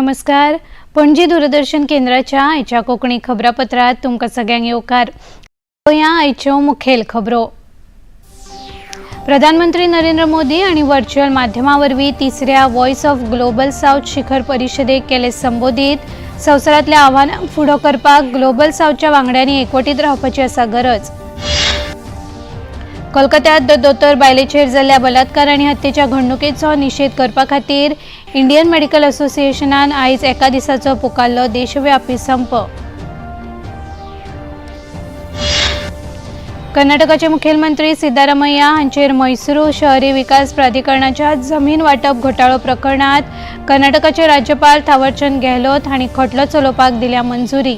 नमस्कार. पणजी दूरदर्शन केंद्राच्या आयच्या कोंकणी खबरापत्रात तुमकां सगळ्यांक येवकार. गोंया आयच्यो मुखेल खबरो. प्रधानमंत्री नरेंद्र मोदी आणि व्हर्च्युअल माध्यमावरवीं तिसऱ्या व्हॉइस ऑफ ग्लोबल साउथ शिखर परिशदेक केले संबोधीत. संवसारांतल्या आव्हानांक फुडो करपाक ग्लोबल साउथच्या वांगड्यांनी एकवटीत रावपाची आसा गरज. कोलकात्यात दोतोर बायलेचेर जाल्ल्या बलात्कार आनी हत्येच्या घडणुकेचो निशेध करपा खातीर इंडियन मेडिकल असोसिएशनान आयज एका दिसाचो पुकारलो देशव्यापी संप. कर्नाटकाचे मुखेलमंत्री सिद्धरामय्या हांचेर मैसूरू शहरी विकास प्राधिकरणाच्या जमीन वाटप घोटाळो प्रकरणात कर्नाटकाचे राज्यपाल थावरचंद गेहलोत हांणी खटलो चलोवपाक दिल्या मंजुरी.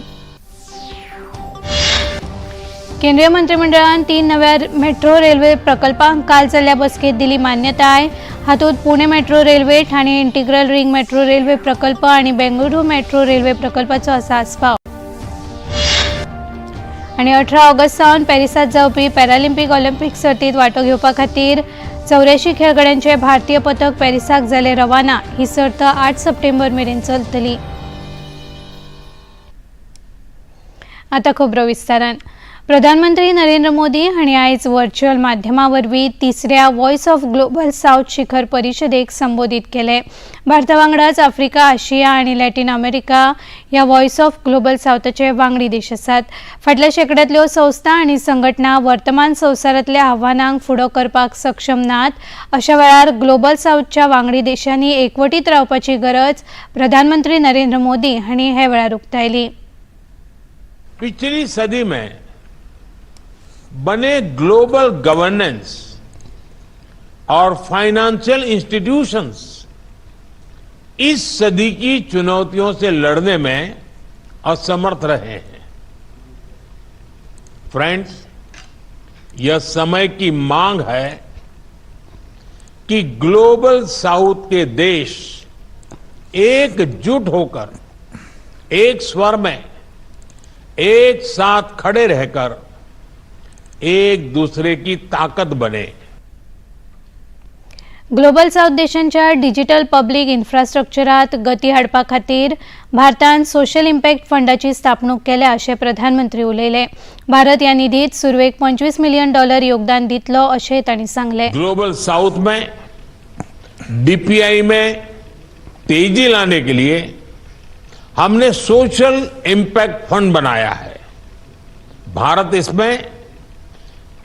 केंद्रीय मंत्रिमंडळान 3 नव्या मेट्रो रेल्वे प्रकल्पांक काल जाल्ल्या बसकेत दिली मान्यताय. हातूंत Pune metro railway, Thane integral ring metro railway प्रकल्प आणि बेंगळुरू मेट्रो रेल्वे प्रकल्पाचो आसा आस्पाव. आणि 18 ऑगस्ट सावन पॅरिसात जावपी पॅरालिंपीक ऑलिंपिक सर्तीत वांटो घेवपा खातीर 84 खेळगड्यांचे भारतीय पथक पॅरिसाक जाले रवाना. ही सर्त 8 सप्टेंबर मेरेन चलतली. आता खबरो विस्तारान. प्रधानमंत्री नरेंद्र मोदी हांणी आयज व्हर्च्युअल माध्यमावरवीं तिसऱ्या व्हॉइस ऑफ ग्लोबल साउथ शिखर परिशदेक संबोधीत केले. भारता वांगडाच आफ्रिका, आशिया आनी लॅटिन अमेरिका ह्या व्हॉइस ऑफ ग्लोबल साउथाचे वांगडी देश आसात. फाटल्या शेंकड्यांतल्यो संस्था आनी संघटना वर्तमान संवसारांतल्या आव्हानांक फुडो करपाक सक्षम नात. अशा वेळार ग्लोबल साउथच्या वांगडी देशांनी एकवटीत रावपाची गरज प्रधानमंत्री नरेंद्र मोदी हांणी हे वेळार उक्तायली. पिछली सदी में बने ग्लोबल गवर्नेंस और फाइनेंशियल इंस्टीट्यूशंस इस सदी की चुनौतियों से लड़ने में असमर्थ रहे हैं. फ्रेंड्स, यह समय की मांग है कि ग्लोबल साउथ के देश एकजुट होकर एक स्वर में एक साथ खड़े रहकर एक दूसरे की ताकत बने. ग्लोबल साउथ देशांच्या डिजिटल पब्लिक इन्फ्रास्ट्रक्चरात गती हाडपा खातीर भारतान सोशल इम्पॅक्ट फंडाची स्थापणूक केल्या अशें प्रधानमंत्री उलयले. भारत ह्या निधीत सुरवेक $25 मिलियन योगदान दितलो अशें तांणी सांगले. ग्लोबल साउथ में डीपीआई में तेजी लाने के लिए हमने सोशल इम्पैक्ट फंड बनाया है. भारत इसमें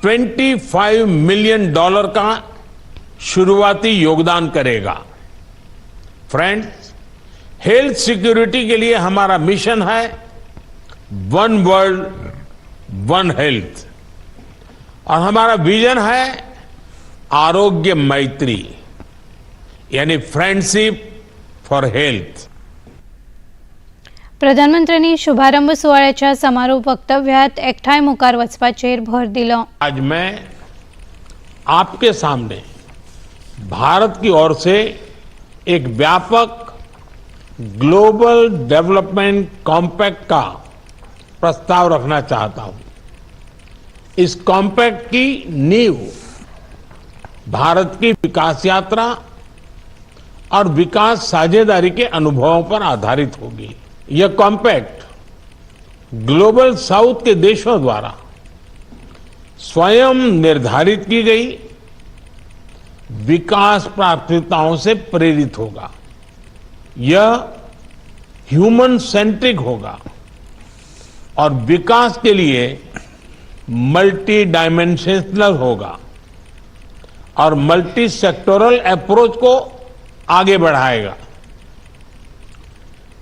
$25 मिलियन का शुरुआती योगदान करेगा. फ्रेंड्स, हेल्थ सिक्योरिटी के लिए हमारा मिशन है वन वर्ल्ड वन हेल्थ और हमारा विजन है आरोग्य मैत्री, यानी फ्रेंडशिप फॉर हेल्थ. प्रधानमंत्र्यांनी शुभारंभ सुवाळ्याच्या समारोप वक्तव्यात एकठांय मुखार वचपाचेर भर दिलो. आज मैं आपके सामने भारत की ओर से एक व्यापक ग्लोबल डेवलपमेंट कॉम्पैक्ट का प्रस्ताव रखना चाहता हूं. इस कॉम्पैक्ट की नींव भारत की विकास यात्रा और विकास साझेदारी के अनुभवों पर आधारित होगी. यह कॉम्पैक्ट ग्लोबल साउथ के देशों द्वारा स्वयं निर्धारित की गई विकास प्राथमिकताओं से प्रेरित होगा. यह ह्यूमन सेंट्रिक होगा और विकास के लिए मल्टी डायमेंशनल होगा और मल्टी सेक्टोरल अप्रोच को आगे बढ़ाएगा.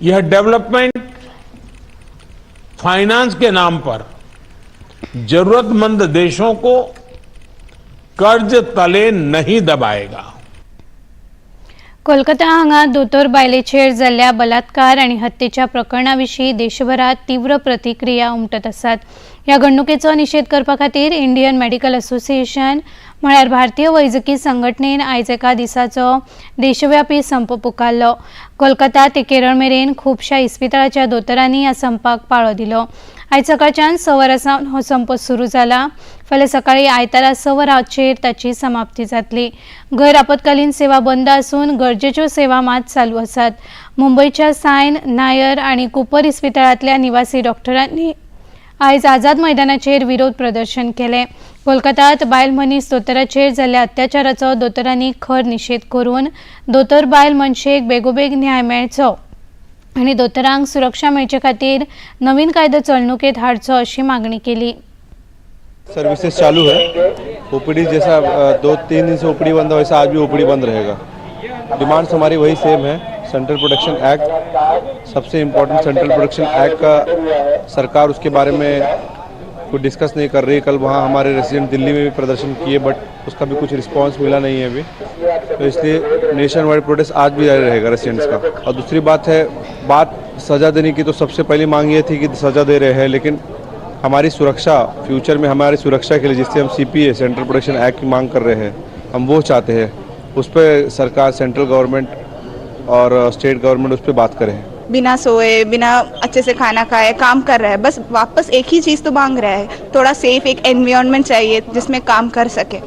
यह डेवलपमेंट फाइनेंस के नाम पर जरूरतमंद देशों को कर्ज तले नहीं दबाएगा. कोलकाता हांगा दोतोर बायलेचेर जाल्ल्या बलात्कार आनी हत्येच्या प्रकरणाविशीं देशभरात तीव्र प्रतिक्रिया उमटत आसात. ह्या घडणुकेचो निशेध करपा खातीर इंडियन मेडिकल असोसिएशन म्हळ्यार भारतीय वैजकी संघटनेन आयज एका दिसाचो देशव्यापी संप पुकारलो. कोलकाता ते केरळ मेरेन खुबशा इस्पितळाच्या दोतोरांनी ह्या संपाक पाळो दिलो. आयज सकाळच्यान 6 वरांसावन हो संप सुरू जाला। फाल्यां सकाळी आयतारा 6 वरांचेर ताची समाप्ती जातली। गैर आपतकालीन सेवा बंद आसून गरजेच्यो सेवा मात चालू आसात। मुंबयच्या सायन, नायर आनी कुपर इस्पितळांतल्या निवासी डॉक्टरांनी आयज आझाद मैदानाचेर विरोध प्रदर्शन केलें। कोलकातात बायल मनीस दोतोराचेर जाल्ल्या अत्याचाराचो दोतोरांनी खर निशेध करून दोतोर बायल मनशेक बेगोबेग न्याय मेळचो आनी दोतोरांक सुरक्षा मेळचे खातीर नवीन कायदो चलणुकेंत हाडचो अशी मागणी केली। सर्विसेज चालू है। ओपीडी जैसा 2-3 दिन से ओपीडी बंद है, वैसा आज भी ओपीडी बंद रहेगा। डिमांड्स हमारी वही सेम है। सेंट्रल प्रोटेक्शन एक्ट, सबसे इम्पोर्टेंट सेंट्रल प्रोटेक्शन एक्ट का सरकार उसके बारे में कोई डिस्कस नहीं कर रही। कल वहाँ हमारे रेसिडेंट दिल्ली में भी प्रदर्शन किए, बट उसका भी कुछ रिस्पांस मिला नहीं है अभी, तो इसलिए नेशन वाइड प्रोटेस्ट आज भी जारी रहेगा रेसिडेंट्स का। और दूसरी बात है, बात सज़ा देने की, तो सबसे पहली मांग ये थी कि सज़ा दे रहे हैं, लेकिन हमारी सुरक्षा, फ्यूचर में हमारी सुरक्षा के लिए जिससे हम सीपीए सेंट्रल प्रोटेक्शन एक्ट की मांग कर रहे हैं, हम वो चाहते हैं उस पर सरकार, सेंट्रल गवर्नमेंट और स्टेट गवर्नमेंट उस पर बात करे। बिना सोए, बिना अच्छे से खाना खाए काम कर रहा है, बस वापस एक ही चीज़ तो मांग रहा है, थोड़ा सेफ एक एनवायरनमेंट चाहिए जिसमें काम कर सके।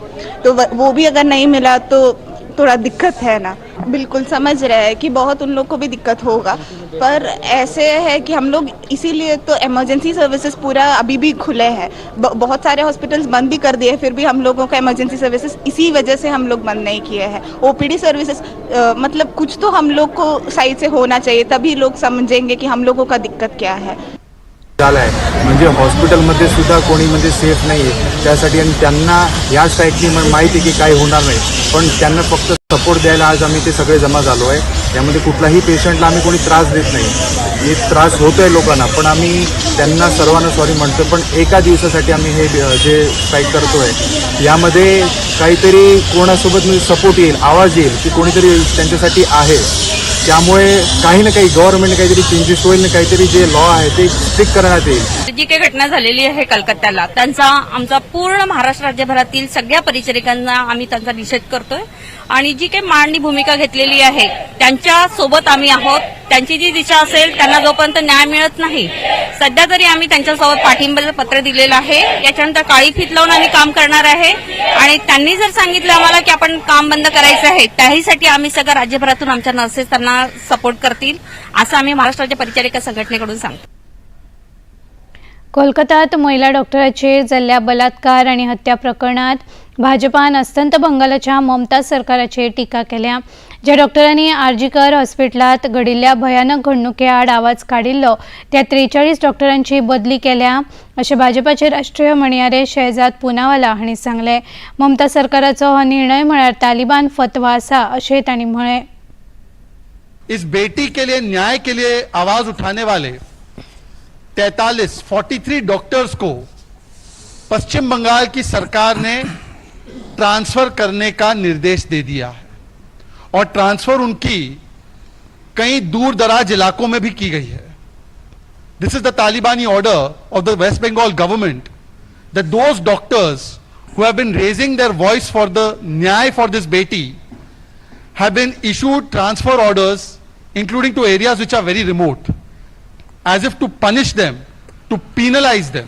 तो वो भी अगर नहीं मिला तो थोड़ा दिक्कत है ना। बिल्कुल समझ रहे हैं कि बहुत उन लोग को भी दिक्कत होगा, पर ऐसे है कि हम लोग इसीलिए तो इमरजेंसी सर्विसेज पूरा अभी भी खुले हैं। बहुत सारे हॉस्पिटल्स बंद भी कर दिए, फिर भी हम लोगों का इमरजेंसी सर्विसेज इसी वजह से हम लोग बंद नहीं किए हैं। ओपीडी सर्विसेज मतलब कुछ तो हम लोग को साइड से होना चाहिए, तभी लोग समझेंगे कि हम लोगों का दिक्कत क्या है। झालाय म्हणजे हॉस्पिटलमध्ये सुद्धा कोणी म्हणजे सेफ नाही आहे त्यासाठी, आणि त्यांना या स्ट्राईकनी माहिती की काय होणार नाही, पण त्यांना फक्त सपोर्ट द्यायला आज आम्ही ते सगळे जमा झालो आहे। त्यामध्ये कुठलाही पेशंटला आम्ही कोणी त्रास देत नाही, हे त्रास होतोय लोकांना, पण आम्ही त्यांना सर्वांना सॉरी म्हणतो। पण एका दिवसासाठी आम्ही हे जे स्ट्राईक करतोय यामध्ये काहीतरी कोणासोबत सपोर्ट येईल, आवाज येईल की कोणीतरी त्यांच्यासाठी आहे, त्यामुळे काही ना काही गव्हर्नमेंट काहीतरी चेंजेस होईल ना, काहीतरी जे लॉ आहे ते स्ट्रिक्ट करण्यात येईल। जी काही घटना झालेली आहे कलकत्त्याला, त्यांचा आमचा पूर्ण महाराष्ट्र राज्यभरातील सगळ्या परिचारिकांना आम्ही त्यांचा निषेध करतोय आणि जी काही मांडणी भूमिका घेतलेली आहे त्यांच्या सोबत आम्ही आहोत। त्यांची जी दिशा असेल त्यांना जोपर्यंत न्याय मिळत नाही, सध्या तरी आम्ही त्यांच्यासोबत पाठिंब्याचं पत्र दिलेलं आहे। याच्यानंतर काळी फीत लावून आम्ही काम करणार आहे आणि त्यांनी जर सांगितलं आम्हाला की आपण काम बंद करायचं आहे, त्याहीसाठी आम्ही सगळं राज्यभरातून आमच्या नर्सेस त्यांना सपोर्ट करतील असं आम्ही महाराष्ट्र राज्य परिचारिका संघटनेकडून सांगतो। कोलकातात महिला डॉक्टराचेर जाल्ल्या बलात्कार आनी हत्या प्रकरणात भाजपान अस्तंत बंगालाच्या ममता सरकाराचेर टिका केल्या। ज्या डॉक्टरांनी आरजीकर हॉस्पिटलात घडिल्ल्या भयानक घडणुके आड आवाज काडिल्लो त्या 43 डॉक्टरांची बदली केल्या अशें भाजपाचे राष्ट्रीय म्हणयारे शहजाद पूनावाला हांणी सांगले। ममता सरकाराचो हो निर्णय म्हळ्यार तालिबान फतवा आसा अशें तांणी म्हळें। इस बेटी के लिए, न्याय के लिए आवाज उठाने वाले 43 डॉक्टर्स को पश्चिम बंगाल की सरकार ने ट्रांसफर करने का निर्देश दे दिया है, और ट्रांसफर उनकी कई दूर दराज इलाकों में भी की गई है। This is the Talibani order of the West Bengal government that those doctors who have been raising their voice for the न्याय फॉर दिस बेटी have been issued transfer orders including two areas which are very remote, as if to punish them, to penalize them.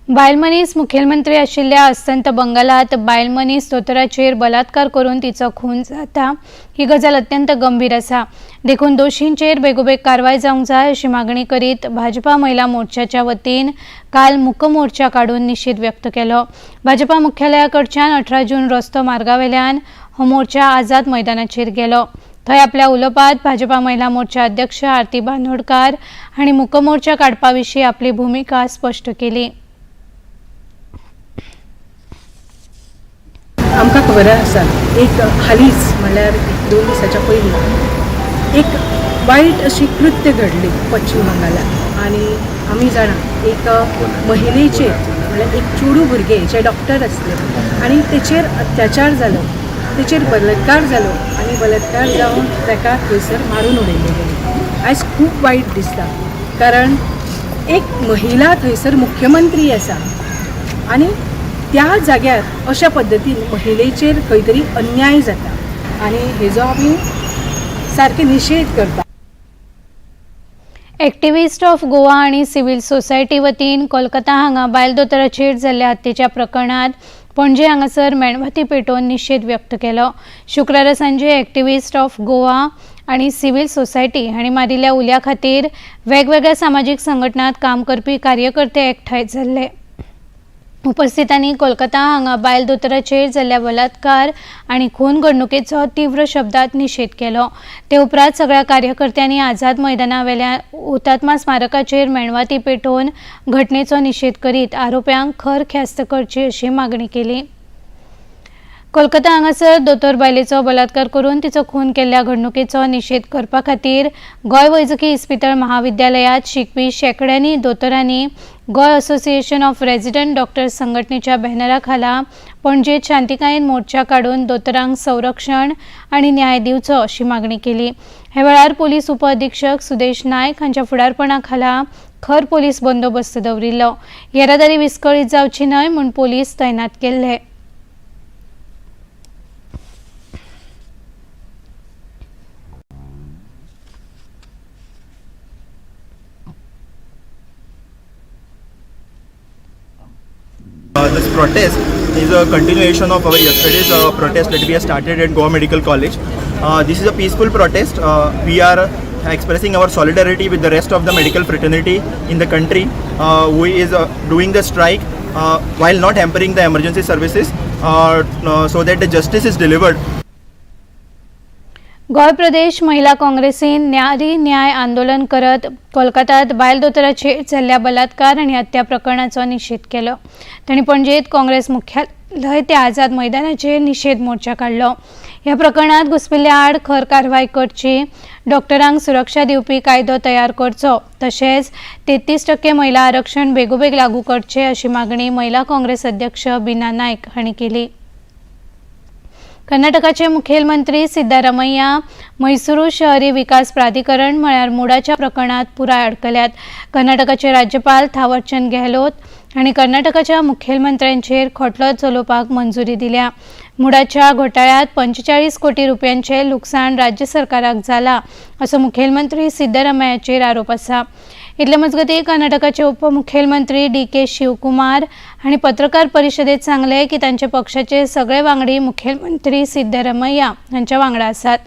बायल मनीस मुखेलमंत्री आशिल्ल्या अस्तंत बंगालात बायल मनीस दोतोराचेर बलात्कार करून तिचो खून जाता ही गजाल अत्यंत गंभीर आसा। देखून दोशींचेर बेगोबेग कारवाय जावंक जाय अशी मागणी करीत भाजपा महिला मोर्चाच्या वतीन काल मूक मोर्चा काडून निषेध व्यक्त केलो। भाजपा मुख्यालयाकडच्यान 18 जून रस्तो मार्गावेल्यान हो मोर्चा आझाद मैदानाचेर गेलो। थंय आपल्या उलोवपांत भाजपा महिला मोर्चा अध्यक्ष आरती बांदोडकार हांणी मूक मोर्चा काडपा विशीं आपली भूमिका स्पश्ट केली। आमकां खबर आसा एक हालींच म्हणल्यार 2 दिसाच्या पयलीं एक वायट अशी कृत्य घडली पश्चिम बंगालात, आनी आमी जाणा एक महिलेचेर म्हणल्यार एक चेडूं भुरगें जे डॉक्टर आसले आनी तेचेर अत्याचार जालो, तेचेर बलात्कार जालो आनी बलात्कार जावन ताका थंयसर मारून उडयल्लें गेलें। आयज खूब वायट दिसता, कारण एक महिला थंयसर मुख्यमंत्री आसा आनी त्या जाग्यार अशा पद्दतीन महिलेचेर खंय तरी अन्याय जाता आनी हेजो आमी सारके निशेध करता। एक्टिव्हिस्ट ऑफ गोवा आणि सिव्हिल सोसायटी वतीन कोलकाता हांगा बायल दोतोराचेर जाल्ल्या हत्येच्या प्रकरणात पणजे हांगासर मेणबत्ती पेटोवन निशेध व्यक्त केलो. शुक्रारा सांजे एक्टिव्हिस्ट ऑफ गोवा आणि सिव्हिल सोसायटी हांणी मारिल्ल्या उल्या खातीर वेगवेगळ्या सामाजीक संघटनांत काम करपी कार्यकर्ते एकठांय जाल्ले. उपस्थितांनी कोलकाता हांगा बायल दोतोराचेर जाल्ल्या बलात्कार आनी खून घडणुकेचो तीव्र शब्दांत निशेध केलो. ते उपरांत सगळ्या कार्यकर्त्यांनी आझाद मैदाना वेल्या हुतात्मा स्मारकाचेर मेणवाती पेटोवन घटनेचो निशेध करीत आरोप्यांक खर ख्यास्त करची अशी मागणी केली. कोलकाता हांगासर दोतोर बायलेचो बलात्कार करून तिचो खून केल्ल्या घडणुकेचो निशेध करपा खातीर गोंय वैजकी इस्पितळ महाविद्यालयांत शिकपी शेकड्यांनी दोतोरांनी Goa association of resident doctors संघटनेच्या बॅनरा खाला पणजेत शांतिकायेन मोर्चा काडून दोतोरांक संरक्षण आनी न्याय दिवचो अशी मागणी केली. हे वेळार पोलीस उपअधीक्षक सुदेश नायक हांच्या फुडारपणा खाला खर पोलीस बंदोबस्त दवरिल्लो. येरादारी विस्कळीत जावची न्हय म्हूण पोलीस तैनात केल्ले. This protest is a continuation of our yesterday's protest that we have started at Goa Medical College. This is a peaceful protest. We are expressing our solidarity with the rest of the medical fraternity in the country who is doing the strike while not hampering the emergency services so that the justice is delivered. Goa प्रदेश महिला काँग्रेसीन न्यारी न्याय आंदोलन करत कोलकातात बायल दोतोराचेर जाल्ल्या बलात्कार आनी हत्या प्रकरणाचो निशेध केलो. तांणी पणजेत काँग्रेस मुख्यालय ते आझाद मैदानाचेर निशेध मोर्चा काडलो. ह्या प्रकरणात घुसपिल्ल्या आड खर कारवाय करची, डॉक्टरांक सुरक्षा दिवपी कायदो तयार करचो तशेंच 33% महिला आरक्षण बेगोबेग लागू करचे अशी मागणी महिला काँग्रेस अध्यक्ष बीना नायक हांणी केली. कर्नाटकाचे मुखेलमंत्री सिद्धरामय्या मैसूरू शहरी विकास प्राधिकरण म्हळ्यार मुडाच्या प्रकरणात पुराय अडकल्यात. कर्नाटकाचे राज्यपाल थावरचंद गेहलोत हांणी कर्नाटकाच्या मुखेलमंत्र्यांचेर खटलो चलोवपाक मंजुरी दिल्या. मुडाच्या घोटाळ्यात 45 कोटी रुपयांचे लुकसाण राज्य सरकाराक जाला असो मुखेलमंत्री सिद्धरामय्याचेर आरोप आसा. इतले मजगती कर्नाटकाचे उपमुखेलमंत्री DK शिवकुमार हांणी पत्रकार परिशदेत सांगले की तांचे पक्षाचे सगळे वांगडी मुखेलमंत्री सिद्धरामय्या हांच्या वांगडा आसात.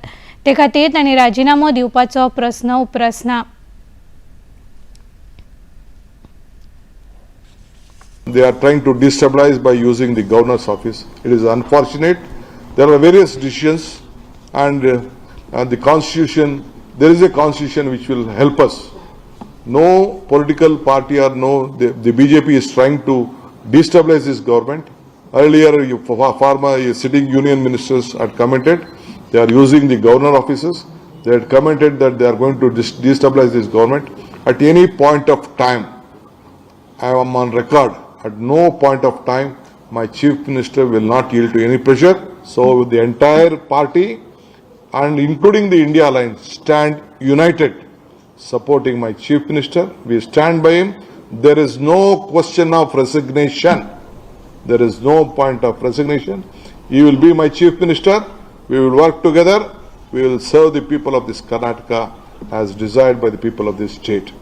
ते खातीर तांणी राजिनामो दिवपाचो प्रस्न उपरासना. They are trying to destabilize by using the governor's office. It is unfortunate. There are various decisions and the constitution, there is a constitution which will help us. No political party or the BJP is trying to destabilize this government. Earlier, former sitting union ministers had commented they are using the governor offices. They had commented that they are going to destabilize this government. At any point of time, I am on record, at no point of time my chief minister will not yield to any pressure. So the entire party and including the India Alliance stand united supporting my chief minister. We stand by him. There is no question of resignation. There is no point of resignation. He will be my chief minister. We will work together. We will serve the people of this Karnataka as desired by the people of this state.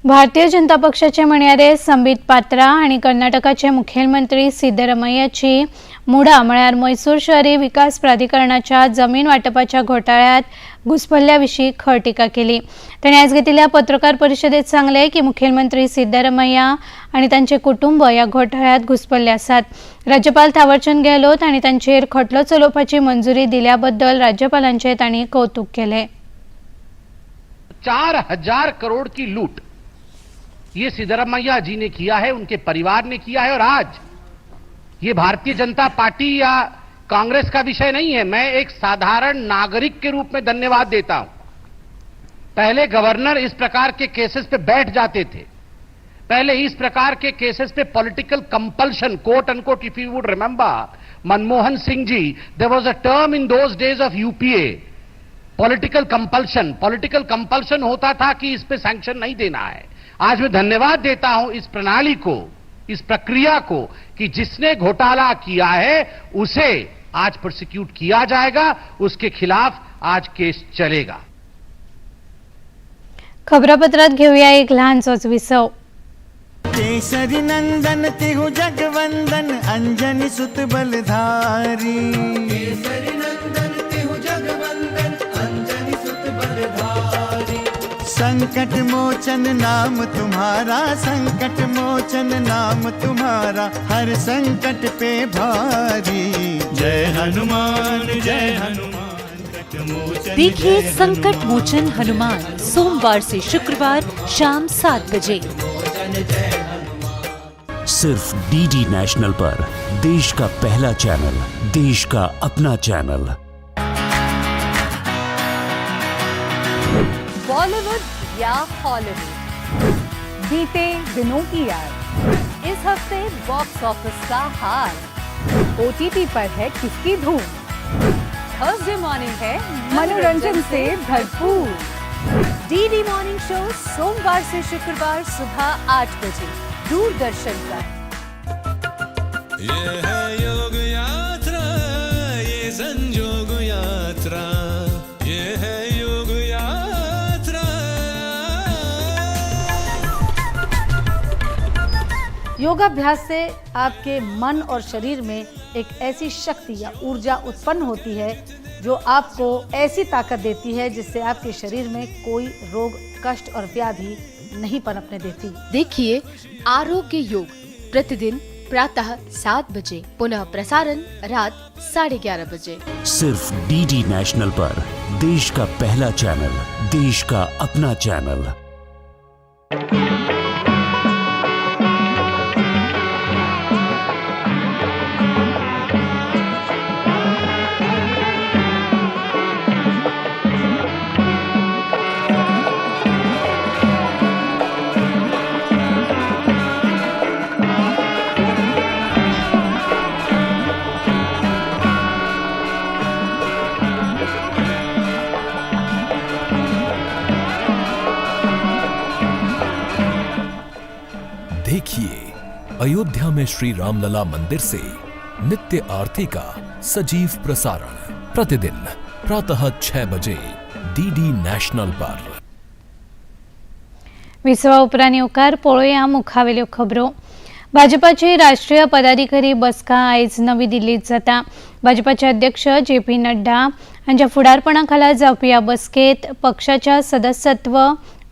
Bharatiya Janata पक्षाचे म्हणयारे संबित पात्रा आणि कर्नाटकाचे मुखेलमंत्री सिद्धरामय्याची मुडा म्हळ्यार मैसूर शहरी विकास प्राधिकरणाच्या जमीन वाटपाच्या घोटाळ्यात घुसपल्ल्याविशीं खर टिका केली. ताणें आज घेतिल्ल्या पत्रकार परिशदेत सांगले की मुखेलमंत्री सिद्धरामय्या आणि तांचे कुटुंब या घोटाळ्यात घुसपल्ले आसात. राज्यपाल थावरचंद गेहलोत हांणी तांचेर खटलो चलोवपाची मंजुरी दिल्याबद्दल राज्यपालांचे तांणी कौतुक केले. 4000 करोड़ की लूट ये सिद्धरामैया जी ने किया है, उनके परिवार ने किया है. और आज ये भारतीय जनता पार्टी या कांग्रेस का विषय नहीं है. मैं एक साधारण नागरिक के रूप में धन्यवाद देता हूं. पहले गवर्नर इस प्रकार के केसेस पे बैठ जाते थे. पहले इस प्रकार के केसेस पे political compulsion, quote unquote, if you would remember Manmohan Singh ji, there was a term in those days of UPA, political compulsion होता था कि इस पे सैंक्शन नहीं देना है. आज मैं धन्यवाद देता हूं इस प्रणाली को, इस प्रक्रिया को, कि जिसने घोटाला किया है उसे आज प्रोसिक्यूट किया जाएगा, उसके खिलाफ आज केस चलेगा. खबरापत्रात घेऊया एक लहानसोच विसव. केसरी नंदन तिहु जगवंदन अंजनी सुत बलधारी. केसरी नंदन तिहु जगवंदन अंजनी सुत बलधारी. संकट मोचन नाम तुम्हारा, संकट मोचन नाम तुम्हारा, हर संकट पे भारी. जय हनुमान जय हनुमान. देखिए संकट मोचन हनुमान सोमवार से शुक्रवार शाम 7 बजे सिर्फ डीडी नेशनल पर. देश का पहला चैनल, देश का अपना चैनल. बॉलीवुड या हॉलीवुड, बीते दिनों की याद, इस हफ्ते बॉक्स ऑफिस का हाल, ओटीटी पर है किसकी धूम, थर्सडे मॉर्निंग है मनोरंजन से भरपूर. डीडी मॉर्निंग शो सोमवार से शुक्रवार सुबह 8 बजे दूरदर्शन पर. ये है योग यात्रा, ये संयोग यात्रा, ये है योग यात्रा. योगाभ्यास से आपके मन और शरीर में एक ऐसी शक्ति या ऊर्जा उत्पन्न होती है जो आपको ऐसी ताकत देती है जिससे आपके शरीर में कोई रोग, कष्ट और व्याधि नहीं पनपने देती. देखिए आरोग्य योग प्रतिदिन प्रातः 7 बजे, पुनः प्रसारण रात 11:30 बजे. सिर्फ डीडी नेशनल पर. देश का पहला चैनल, देश का अपना चैनल. देखिए अयोध्या में श्री रामलला मंदिर से नित्य आरती का सजीव प्रसारण प्रतिदिन प्रातः 6 बजे डीडी नॅशनल पर. विसवा उपरांत येवकार पळोवया मुखावेल्यो खबरो. भाजपाची राष्ट्रीय पदाधिकारी बसका आयज नवी दिल्लीत जाता. भाजपाचे अध्यक्ष JP नड्डा हांच्या फुडारपणा जावपी ह्या बसकेत पक्षाच्या सदस्यत्व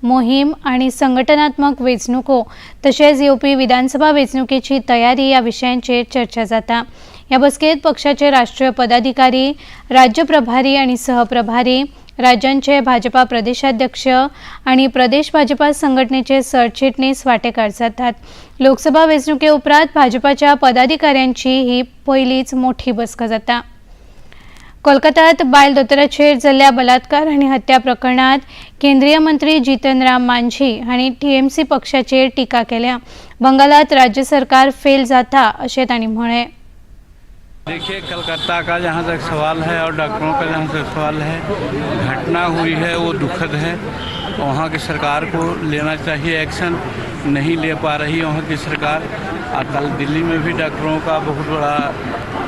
मोहीम आणि संघटनात्मक वेंचणुको तशेंच येवपी विधानसभा वेंचणुकेची तयारी ह्या विशयांचेर चर्चा जाता. ह्या बसकेत पक्षाचे राष्ट्रीय पदाधिकारी, राज्य प्रभारी आणि सहप्रभारी, राज्यांचे भाजपा प्रदेशाध्यक्ष आणि प्रदेश भाजपा संघटनेचे सरचिटणीस वांटेकार जातात. लोकसभा वेंचणुके उपरांत भाजपाच्या पदाधिकाऱ्यांची ही पहिलीच मोठी बसका जाता. कोलकातात बायल दोतोराचेर जाल्ल्या बलात्कार आनी हत्या प्रकरणात केंद्रीय मंत्री जीतन राम मांझी हांणी TMC पक्षाचेर टिका केल्या. बंगालात राज्य सरकार फेल जाता अशें तांणी म्हळें. देखिए, कलकत्ता का जहाँ तक सवाल है और डॉक्टरों का जहाँ तक सवाल है, घटना हुई है वो दुखद है. वहाँ की सरकार को लेना चाहिए एक्शन, नहीं ले पा रही वहाँ की सरकार. कल दिल्ली में भी डॉक्टरों का बहुत बड़ा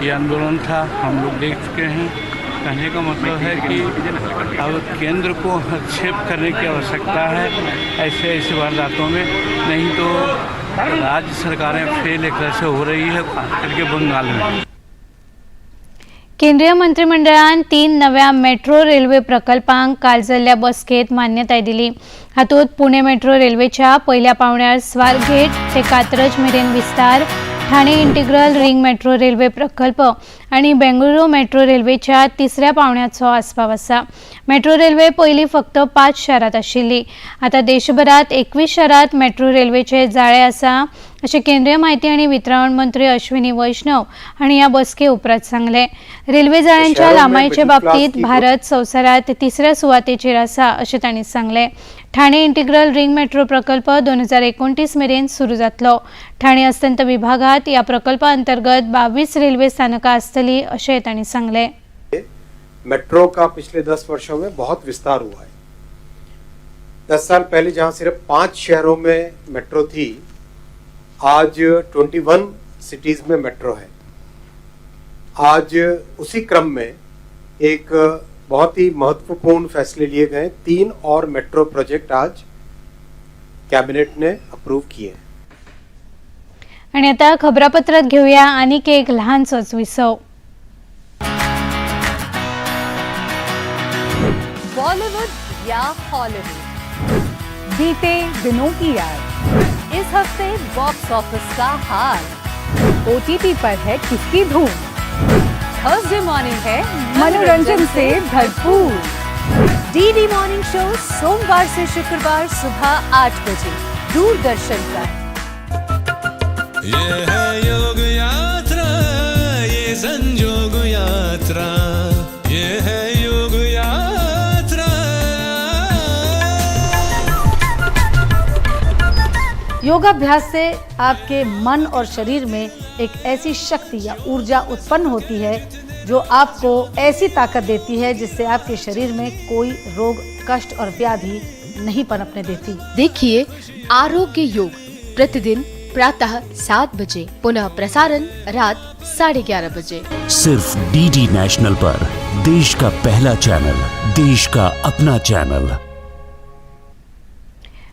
ये आंदोलन था, हम लोग देख चुके हैं. कहने का मतलब है कि अब केंद्र को हस्तक्षेप करने की आवश्यकता है ऐसे वारदातों में, नहीं तो राज्य सरकारें फेल एक तरह से हो रही है करके बंगाल में. केंद्रीय मंत्रिमंडळान 3 नव्या मेट्रो रेल्वे प्रकल्पांक काल जाल्ल्या बसकेत मान्यताय दिली. हातूंत पुणे मेट्रो रेल्वेच्या पहिल्या पांवड्यार स्वारगेट ते कात्रज मेरेन विस्तार, Thane integral ring metro railway प्रकल्प आणि बेंगळुरू मेट्रो रेल्वेच्या 3ऱ्या पांवड्याचो आस्पाव आसा. मेट्रो रेल्वे पयलीं फक्त 5 शारांत आशिल्ली. आता देशभरात 21 शारांत मेट्रो रेल्वेचे जाळे आसा अशें केंद्रीय म्हायती आनी वितरण मंत्री अश्विनी वैष्णव हांणी ह्या बसके उपरांत सांगलें. रेल्वे जाळ्यांच्या लांबायेचे बाबतींत भारत संवसारांत 3ऱ्या सुवातेचेर आसा अशें तांणी सांगलें. ठाणे इंटिग्रल रिंग मेट्रो प्रकल्प 2029 मेरेन सुरू जातलो. ठाणे अस्तंत विभागात या प्रकल्पा अंतर्गत 22 रेल्वे स्थानकां आसतलीं अशें तांणी सांगलें. मेट्रो का पिछले 10 वर्षों में बहुत विस्तार हुआ है. 10 साल पहले जहां सिर्फ 5 शहरों में मेट्रो थी, आज 21 सिटीज में मेट्रो है. आज उसी क्रम में एक बहुत ही महत्वपूर्ण फैसले लिए गए. 3 और मेट्रो प्रोजेक्ट आज कैबिनेट ने अप्रूव किए। आणि आता खबरापत्रात घेऊया आणखी एक लहानसंच विसव। बॉलीवुड या हॉलीवुड, बीते दिनों की याद। इस हफ्ते बॉक्स ऑफिस का हाल। ओटीटी पर है किसकी धूम। थर्सडे मॉर्निंग है मनोरंजन से भरपूर। डीडी मॉर्निंग शो सोमवार से शुक्रवार सुबह 8 बजे दूरदर्शन पर। ये है योग यात्रा, ये संयोग यात्रा, ये है योग यात्रा। योगाभ्यास से आपके मन और शरीर में एक ऐसी शक्ति या ऊर्जा उत्पन्न होती है जो आपको ऐसी ताकत देती है जिससे आपके शरीर में कोई रोग, कष्ट और व्याधि नहीं पनपने देती। देखिए आरोग्य योग प्रतिदिन प्रातः 7 बजे, पुनः प्रसारण रात 11:30 बजे, सिर्फ डीडी नेशनल पर। देश का पहला चॅनल, देश का अपना चॅनल।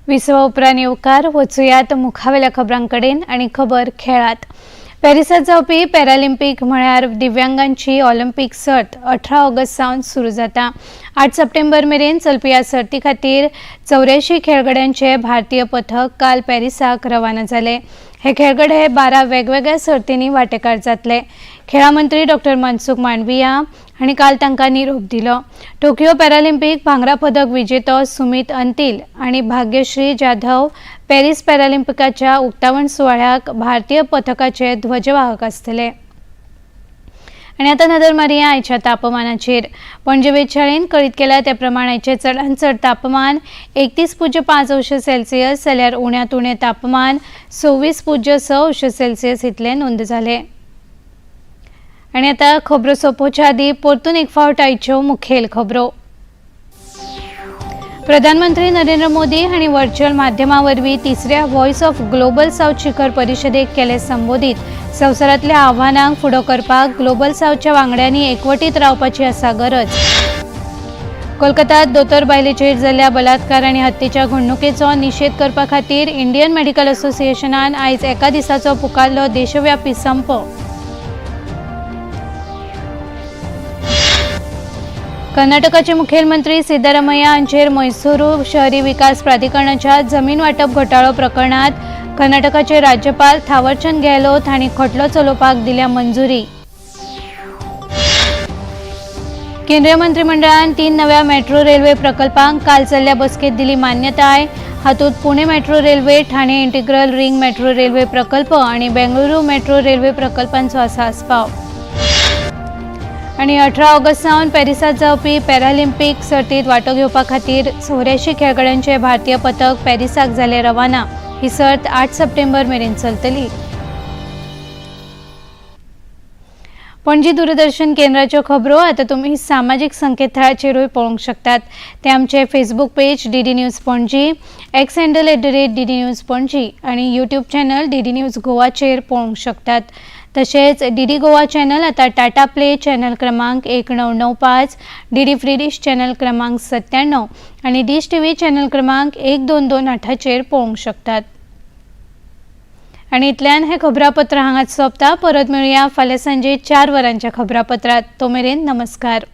विसव उपरांत येवकार वचूयात मुखावेल्या खबरांकडे आणि खबर खेळात। पॅरिसात जावपी पॅरालिम्पीक म्हळ्यार दिव्यांगांची ऑलिम्पिक सर्त 18 ऑगस्ट सावन सुरू जाता। 8 सप्टेंबर मेरेन चलपी ह्या सर्ती खातीर 84 खेळगड्यांचे भारतीय पथक काल पॅरिसाक रवाना जाले। हे खेळगडे 12 वेगवेगळ्या सर्तींनी वांटेकार जातले। खेळा मंत्री डॉ. मनसुख मांडविया हांणी काल तांकां निरोप दिलो। टोकियो पॅरालिम्पीक भांगरा पदक विजेतो सुमित अंतिल आणि भाग्यश्री जाधव पॅरिस पॅरालिम्पिकाच्या उक्तावण सुवाळ्याक भारतीय पथकाचे ध्वजवाहक आसतले। आणि आता नदर मारया आयच्या तापमानाचेर। पणजे वेधशाळेन कळीत केला त्या प्रमाण आयचे चडांत चड तापमान 31.5 अंश सेल्सियस जाल्यार उण्यांत उणें तापमान 26.6 अंश सेल्सियस इतले नोंद जाले। आणि आता खबरो सोंपोवच्या आदी परतून एक फावट आयच्यो मुखेल खबरो। प्रधानमंत्री नरेंद्र मोदी हांणी व्हर्च्युअल माध्यमा वरवीं तिसऱ्या व्हॉइस ऑफ ग्लोबल साउथ शिखर परिशदेक केले संबोधीत। संवसारांतल्या आव्हानांक फुडो करपाक ग्लोबल साउथच्या वांगड्यांनी एकवटीत रावपाची आसा गरज। कोलकातात दोतोर बायलेचेर जाल्ल्या बलात्कार आनी हत्येच्या घडणुकेचो निशेध करपा खातीर इंडियन मेडिकल असोसिएशनान आयज एका दिसाचो पुकारलो देशव्यापी संप। कर्नाटकाचे मुखेलमंत्री सिद्धरामय्या हांचेर मैसूरू शहरी विकास प्राधिकरणाच्या जमीन वाटप घोटाळो प्रकरणात कर्नाटकाचे राज्यपाल थावरचंद गेहलोत हांणी खटलो चलोवपाक दिल्या मंजुरी। केंद्रीय मंत्रिमंडळान 3 नव्या मेट्रो रेल्वे प्रकल्पांक काल जाल्ल्या बसकेत दिली मान्यताय। हातूंत Pune metro railway, Thane integral ring metro railway प्रकल्प आणि बेंगळुरू मेट्रो रेल्वे प्रकल्पांचो आसा आस्पाव। आणि 18 ऑगस्ट सावन पॅरिसात जावपी पॅरालिम्पीक सर्तीत वांटो घेवपा खातीर 84 खेळगड्यांचे भारतीय पथक पॅरिसाक जाले रवाना। ही सर्त 8 सप्टेंबर मेरेन चलतली। पणजी दूरदर्शन केंद्राच्यो खबरो आता तुम्ही सामाजिक संकेतथळाचेरूय पळोवंक शकतात। ते आमचे Facebook page DD news Panaji, x handle @DD news Panaji आणि यूट्यूब चॅनल डीडी न्यूज गोवाचेर पळोवंक शकतात। तसेच डीडी गोवा चॅनल आता टाटा प्ले चॅनल क्रमांक 1995, डीडी फ्री डिश चॅनल क्रमांक 97 आणि डिश टीव्ही चॅनल क्रमांक 1228चेर पळोवंक शकतात। आणि इतल्यान हे खबरापत्र हांगाच सोंपता। परत मेळुया फाल्यां सांजे 4 वरांच्या खबरापत्रात। तो मेरेन नमस्कार।